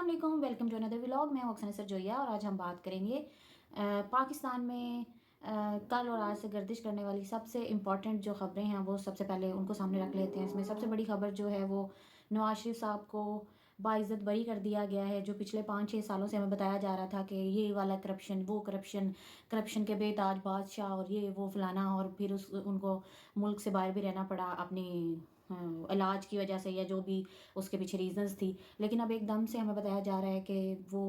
अस्सलाम welcome to another vlog. मैं अक्सर सरजोया और आज हम बात करेंगे पाकिस्तान में कल और आज से गर्दिश करने वाली सबसे इम्पॉर्टेंट जो ख़बरें हैं वो सबसे पहले उनको सामने रख लेते हैं। इसमें सबसे बड़ी खबर जो है वो नवाज शरीफ साहब को बाइज़्ज़त बरी कर दिया गया है। जो पिछले 5-6 सालों से हमें बताया जा रहा था कि ये वाला करप्शन, वो करप्शन, करप्शन के बेताज बादशाह और ये वो फलाना, और फिर उनको मुल्क से बाहर भी रहना पड़ा अपनी इलाज की वजह से या जो भी उसके पीछे रीजंस थी। लेकिन अब एकदम से हमें बताया जा रहा है कि वो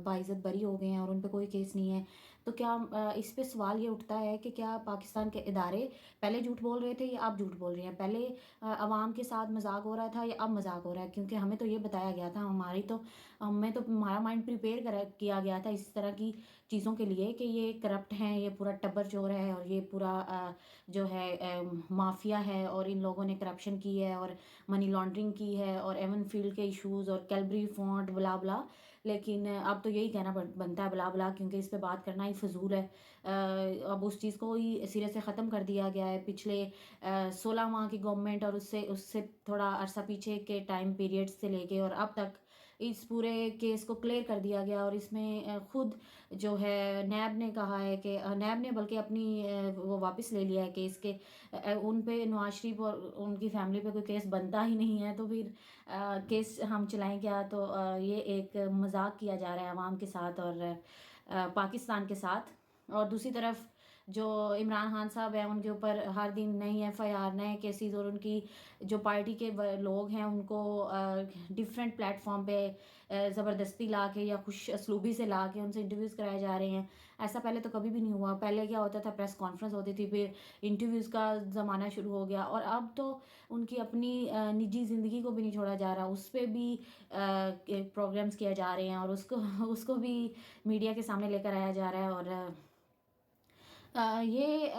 बाइज़्ज़त बरी हो गए हैं और उन पे कोई केस नहीं है। तो क्या इस पे सवाल ये उठता है कि क्या पाकिस्तान के इदारे पहले झूठ बोल रहे थे या अब झूठ बोल रहे हैं? पहले अवाम के साथ मजाक हो रहा था या अब मजाक हो रहा है? क्योंकि हमें तो ये बताया गया था, हमारा माइंड प्रिपेयर किया गया था इस तरह की चीज़ों के लिए कि ये करप्ट हैं, ये पूरा टब्बर चोर है और ये पूरा जो है माफिया है और इन लोगों ने करप्शन की है और मनी लॉन्ड्रिंग की है और एवन फील्ड के इश्यूज और कैलबरी फॉन्ट बला बला। लेकिन अब तो यही कहना बनता है बला बला, क्योंकि इस पे बात करना ही फजूल है। अब उस चीज़ को ही सिरे से ख़त्म कर दिया गया है। पिछले 16 माह की गवर्नमेंट और उससे उससे थोड़ा अरसा पीछे के टाइम पीरियड से लेके और अब तक इस पूरे केस को क्लियर कर दिया गया। और इसमें खुद जो है नैब ने कहा है कि नैब ने बल्कि अपनी वो वापस ले लिया है केस के उन पे नवाज शरीफ और उनकी फैमिली पे कोई केस बनता ही नहीं है, तो फिर केस हम चलाएं क्या? तो ये एक मजाक किया जा रहा है अवाम के साथ और पाकिस्तान के साथ। और दूसरी तरफ जो इमरान खान साहब हैं उनके ऊपर हर दिन नई एफआईआर, नए केसेस, और उनकी जो पार्टी के लोग हैं उनको डिफरेंट प्लेटफॉर्म पे ज़बरदस्ती ला के या खुश असलूबी से ला के उनसे इंटरव्यूज़ कराए जा रहे हैं। ऐसा पहले तो कभी भी नहीं हुआ। पहले क्या होता था, प्रेस कॉन्फ्रेंस होती थी, फिर इंटरव्यूज़ का ज़माना शुरू हो गया और अब तो उनकी अपनी निजी ज़िंदगी को भी नहीं छोड़ा जा रहा, उस पर भी प्रोग्राम्स किए जा रहे हैं और उसको उसको भी मीडिया के सामने लेकर आया जा रहा है। और ये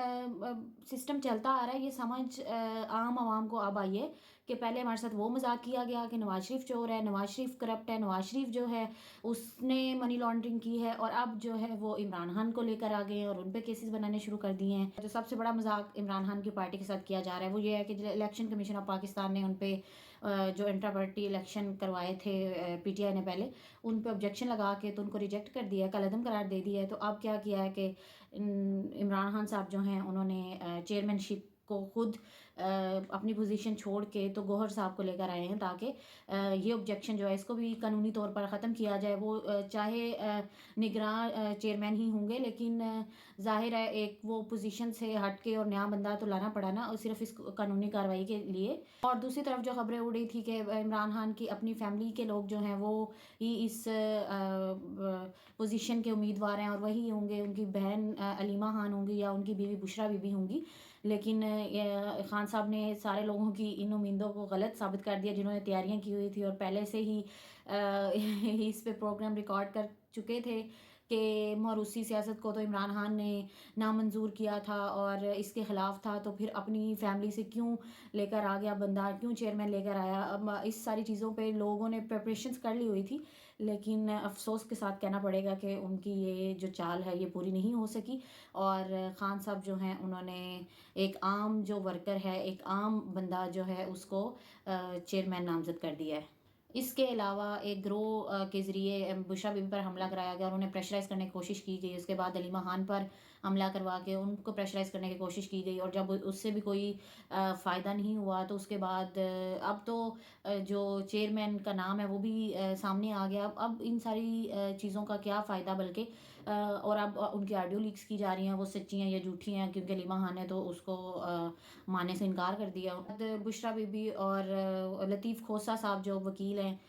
सिस्टम चलता आ रहा है। ये समझ आम आवाम को अब आई है कि पहले हमारे साथ वो मजाक किया गया कि नवाज शरीफ चोर है, नवाज शरीफ करप्ट है, नवाज शरीफ जो है उसने मनी लॉन्ड्रिंग की है, और अब जो है वो इमरान खान को लेकर आ गए हैं और उन पे केसेस बनाने शुरू कर दिए हैं। जो सबसे बड़ा मजाक इमरान खान की पार्टी के साथ किया जा रहा है वो ये है कि इलेक्शन कमीशन ऑफ पाकिस्तान ने उन पे जो इंट्रा पार्टी इलेक्शन करवाए थे पीटीआई ने पहले, उन पे ऑब्जेक्शन लगा के तो उनको रिजेक्ट कर दिया है, कलअदम करार दे दिया है। तो अब क्या किया है कि इमरान खान साहब जो हैं उन्होंने चेयरमैनशिप को खुद अपनी पोजीशन छोड़ के तो गौहर साहब को लेकर आए हैं ताकि ये ऑब्जेक्शन जो है इसको भी कानूनी तौर पर ख़त्म किया जाए। वो चाहे निगरान चेयरमैन ही होंगे, लेकिन जाहिर है एक वो पोजीशन से हट के और नया बंदा तो लाना पड़ा ना, और सिर्फ इस कानूनी कार्रवाई के लिए। और दूसरी तरफ जो खबरें उड़ी थी कि इमरान खान की अपनी फैमिली के लोग जो हैं वो ही इस पोजीशन के उम्मीदवार हैं और वही होंगे, उनकी बहन अलीमा खान होंगी या उनकी बीवी बुशरा बीबी होंगी। लेकिन खान साहब ने सारे लोगों की इन उम्मीदों को गलत साबित कर दिया जिन्होंने तैयारियां की हुई थी और पहले से ही इस पे प्रोग्राम रिकॉर्ड कर चुके थे कि मरूसी सियासत को तो इमरान खान ने नामंजूर किया था और इसके ख़िलाफ़ था, तो फिर अपनी फैमिली से क्यों लेकर आ गया बंदा, क्यों चेयरमैन लेकर आया? अब इस सारी चीज़ों पे लोगों ने प्रिपरेशंस कर ली हुई थी, लेकिन अफसोस के साथ कहना पड़ेगा कि उनकी ये जो चाल है ये पूरी नहीं हो सकी। और खान साहब जो हैं उन्होंने एक आम जो वर्कर है, एक आम बंदा जो है उसको चेयरमैन नामज़द कर दिया है। इसके अलावा एक गिरोह के ज़रिए बुशरा बीबी पर हमला कराया गया और उन्हें प्रेशराइज़ करने की कोशिश की गई। उसके बाद अलीमा खान पर हमला करवा के उनको प्रेशराइज़ करने की कोशिश की गई और जब उससे भी कोई फ़ायदा नहीं हुआ तो उसके बाद अब तो जो चेयरमैन का नाम है वो भी सामने आ गया। अब इन सारी चीज़ों का क्या फ़ायदा, बल्कि और अब उनकी ऑडियो लीक्स की जा रही हैं, वो सच्ची हैं या झूठी हैं, क्योंकि अलीमा खान ने तो उसको मानने से इनकार कर दिया। बुशरा बीबी और लतीफ़ खोसा साहब जो वकील हैं,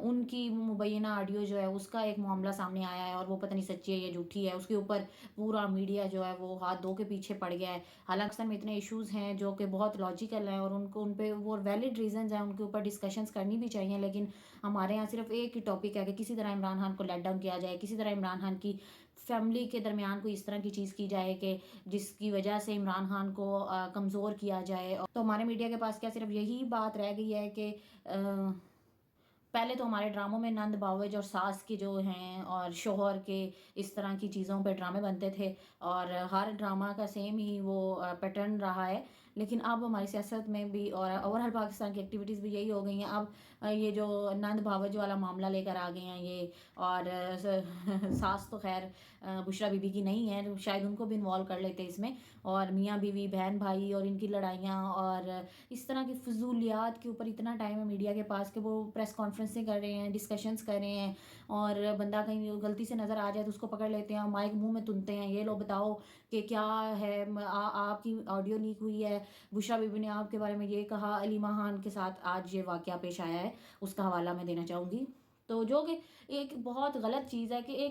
उनकी मुबैना ऑडियो जो है उसका एक मामला सामने आया है और वो पता नहीं सच्ची है या झूठी है। उसके ऊपर पूरा मीडिया जो है वो हाथ धो के पीछे पड़ गया है। हालांकि अक्सर में इतने इश्यूज़ हैं जो कि बहुत लॉजिकल हैं और उनको उन पे वो वैलिड रीजंस हैं, उनके ऊपर डिस्कशंस करनी भी चाहिए, लेकिन हमारे यहाँ सिर्फ एक ही टॉपिक है कि किसी तरह इमरान खान को लेट डाउन किया जाए, किसी तरह इमरान खान की फैमिली के दरमियान कोई इस तरह की चीज़ की जाए कि जिसकी वजह से इमरान खान को कमज़ोर किया जाए। तो हमारे मीडिया के पास क्या सिर्फ यही बात रह गई है कि पहले तो हमारे ड्रामों में नंद बावज और सास के जो हैं और शोहर के इस तरह की चीज़ों पे ड्रामे बनते थे और हर ड्रामा का सेम ही वो पैटर्न रहा है। لیکن اب ہماری سیاست میں بھی اور اوورآل پاکستان کی ایکٹیویٹیز بھی یہی ہو گئی ہیں. اب یہ جو نند بھاوج والا معاملہ لے کر آ گئے ہیں یہ، اور ساس تو خیر بشرا بی بی کی نہیں ہے، شاید ان کو بھی انوالو کر لیتے اس میں، اور میاں بیوی بہن بھائی اور ان کی لڑائیاں اور اس طرح کی فضولیات کے اوپر اتنا ٹائم ہے میڈیا کے پاس کہ وہ پریس کانفرنسیں کر رہے ہیں، ڈسکشنز کر رہے ہیں، اور بندہ کہیں غلطی سے نظر آ جائے تو اس کو پکڑ لیتے ہیں، مائک منہ میں تنتے ہیں، یہ لو بتاؤ کہ کیا ہے، آپ کی آڈیو لیک ہوئی ہے، بشرا بی بی نے آپ کے بارے میں یہ کہا. علیمہ خان کے ساتھ آج یہ واقعہ پیش آیا ہے، اس کا حوالہ میں دینا چاہوں گی. تو جو کہ ایک بہت غلط چیز ہے کہ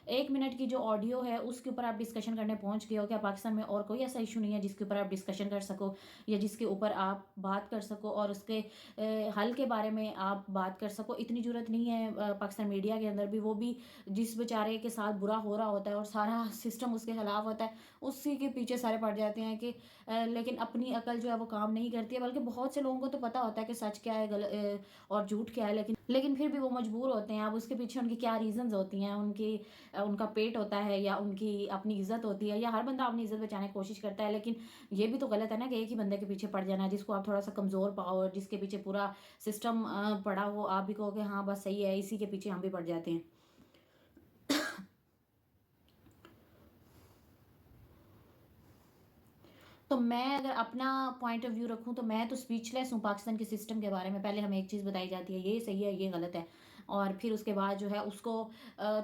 ایک منٹ کی جو آڈیو ہے اس کے اوپر آپ ڈسکشن کرنے پہنچ گئے ہو. کیا پاکستان میں اور کوئی ایسا ایشو نہیں ہے جس کے اوپر آپ ڈسکشن کر سکو، یا جس کے اوپر آپ بات کر سکو اور اس کے حل کے بارے میں آپ بات کر سکو؟ اتنی ضرورت نہیں ہے پاکستان میڈیا کے اندر بھی. وہ بھی جس بیچارے کے ساتھ برا ہو رہا ہوتا ہے اور سارا سسٹم اس کے خلاف ہوتا ہے، اسی کے پیچھے سارے پڑ جاتے ہیں کہ لیکن اپنی عقل جو ہے وہ کام نہیں کرتی ہے. بلکہ بہت سے لوگوں کو تو پتہ ہوتا ہے کہ سچ کیا ہے اور جھوٹ کیا ہے، لیکن پھر بھی وہ مجبور ہوتے ہیں. اب اس کے پیچھے ان کی کیا ریزنز ہوتی ہیں، ان کا پیٹ ہوتا ہے یا ان کی اپنی عزت ہوتی ہے، یا ہر بندہ اپنی عزت بچانے کی کوشش کرتا ہے. لیکن یہ بھی تو غلط ہے نا کہ ایک ہی بندے کے پیچھے پڑ جانا ہے جس کو آپ تھوڑا سا کمزور پاؤ، اور جس کے پیچھے پورا سسٹم پڑا ہو، آپ بھی کہو کہ ہاں بس صحیح ہے، اسی کے پیچھے ہم بھی پڑ جاتے ہیں. تو میں اگر اپنا پوائنٹ آف ویو رکھوں تو میں تو اسپیچ لیس ہوں پاکستان کے سسٹم کے بارے میں. پہلے ہمیں ایک چیز بتائی جاتی ہے یہ صحیح ہے یہ غلط ہے، اور پھر اس کے بعد جو ہے اس کو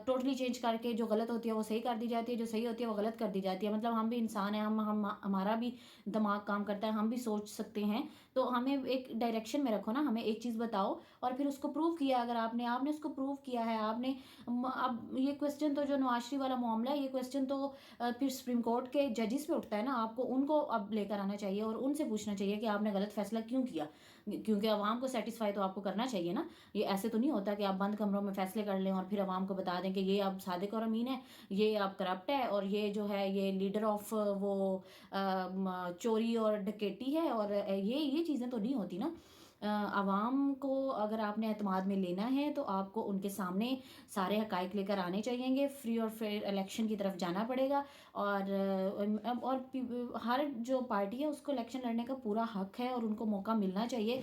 ٹوٹلی چینج کر کے جو غلط ہوتی ہے وہ صحیح کر دی جاتی ہے، جو صحیح ہوتی ہے وہ غلط کر دی جاتی ہے. مطلب ہم بھی انسان ہیں، ہمارا بھی دماغ کام کرتا ہے، ہم بھی سوچ سکتے ہیں. تو ہمیں ایک ڈائریکشن میں رکھو نا، ہمیں ایک چیز بتاؤ اور پھر اس کو پروو کیا. اگر آپ نے اس کو پروو کیا ہے، آپ نے اب یہ کویسچن تو جو نواز شریف والا معاملہ ہے، یہ کویسچن تو پھر سپریم کورٹ کے ججز پہ اٹھتا ہے نا. آپ کو ان کو اب لے کر آنا چاہیے اور ان سے پوچھنا چاہیے کہ آپ نے غلط فیصلہ کیوں کیا، کیونکہ عوام کو سیٹسفائی تو آپ کو کرنا چاہیے نا. یہ ایسے تو نہیں ہوتا کہ آپ بند کمروں میں فیصلے کر لیں اور پھر عوام کو بتا دیں کہ یہ اب صادق اور امین ہے، یہ اب کرپٹ ہے، اور یہ جو ہے یہ لیڈر آف وہ چوری اور ڈکیٹی ہے، اور یہ چیزیں تو نہیں ہوتی نا. عوام کو اگر آپ نے اعتماد میں لینا ہے تو آپ کو ان کے سامنے سارے حقائق لے کر آنے چاہییں گے. فری اور فیئر الیکشن کی طرف جانا پڑے گا، اور ہر جو پارٹی ہے اس کو الیکشن لڑنے کا پورا حق ہے اور ان کو موقع ملنا چاہیے،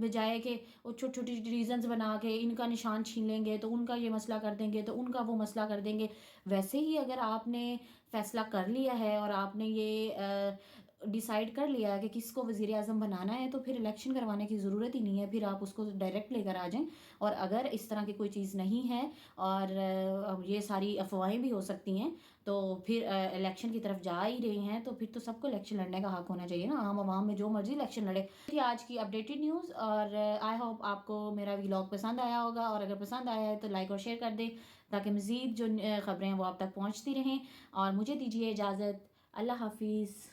بجائے کہ وہ چھوٹی چھوٹی ریزنز بنا کے ان کا نشان چھین لیں گے تو ان کا یہ مسئلہ کر دیں گے تو ان کا وہ مسئلہ کر دیں گے. ویسے ہی اگر آپ نے فیصلہ کر لیا ہے اور آپ نے یہ ڈیسائیڈ کر لیا ہے کہ کس کو وزیر اعظم بنانا ہے، تو پھر الیکشن کروانے کی ضرورت ہی نہیں ہے. پھر آپ اس کو ڈائریکٹ لے کر آ جائیں. اور اگر اس طرح کی کوئی چیز نہیں ہے اور یہ ساری افواہیں بھی ہو سکتی ہیں، تو پھر الیکشن کی طرف جا ہی رہی ہیں تو پھر تو سب کو الیکشن لڑنے کا حق ہونا چاہیے نا. عوام میں جو مرضی الیکشن لڑے. یہ آج کی اپڈیٹڈ نیوز، اور آئی ہوپ آپ کو میرا ولاگ پسند آیا ہوگا، اور اگر پسند آیا ہے تو لائک اور شیئر کر دیں تاکہ مزید جو خبریں ہیں وہ آپ تک پہنچتی رہیں. اور مجھے دیجیے اجازت. اللہ حافظ.